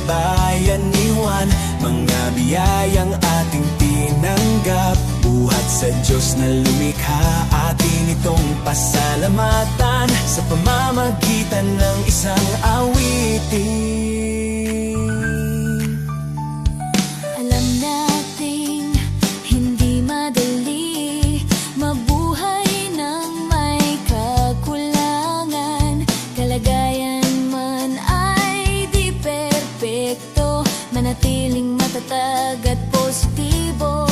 bayanihan, mga biyayang ating tinanggap. Buhat sa Diyos na lumikha, atin itong pasalamatan sa pamamagitan ng isang awitin. Alam nating hindi madali mabuhay ng may kakulangan. Kalagayan man ay di perpekto, manatiling matatag at positibo.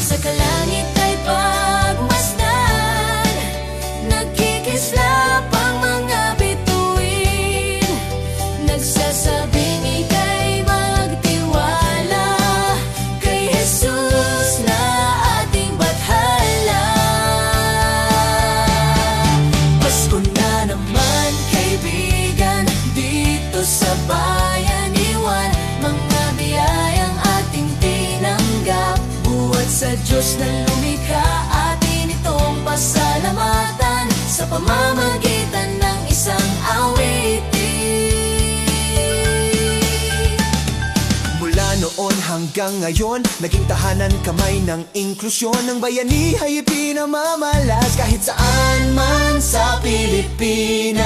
Sa kalangit ay pagmasdan, nagkikislap ang mga bituin, nagsasabing ika'y magtiwala kay Jesus na ating bathala. Pasko na naman kaibigan, dito sa bayanihan, mga biyayang ating tinanggap. Buhat sa Diyos na lumikha, atin itong pasalamatan sa pamamagitan ng isang awitin. Mula noon hanggang ngayon, naging tahanan kamay ng inklusyon. Ng bayani ay ipinamamalas kahit saan man sa Pilipinas.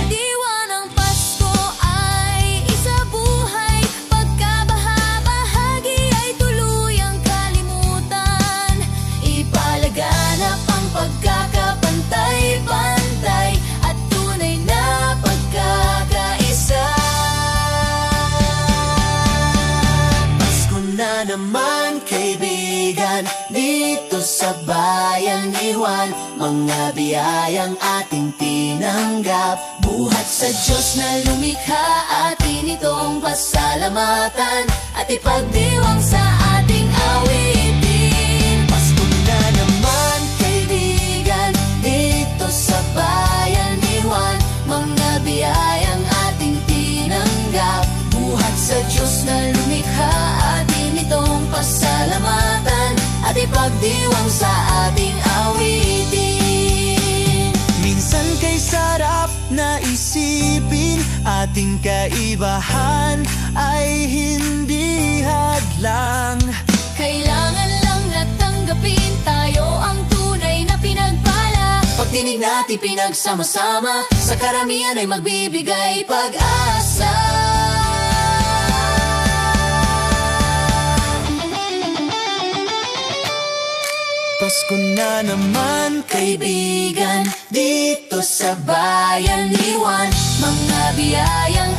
Diwa ng Pasko ay isa buhay, pagkabaha-bahagi ay tuluyang kalimutan. Ipalaganap ang pagkakapantay-pantay at tunay na pagkakaisa. Pasko na naman kaibigan, dito sa bayanihan, mga biyayang ating tinanggap. Buhat sa Diyos na lumikha, atin itong pasalamatan at ipagdiwang sa ating awitin. Pasko na naman Kaibigan, dito sa bayanihan, mga biyayang ating tinanggap. Buhat sa Diyos na lumikha, atin itong pasalamatan at ipagdiwang sa ating awitin. minsan kay sarap na isipin, ating kaibahan ay hindi hadlang. Kailangan lang na tanggapin, tayo ang tunay na pinagpala. Pagdinig natin pinagsama-sama, sa karamihan ay magbibigay pag-asa. Pasko na naman Kaibigan, dito sa bayanihan, mga biyayang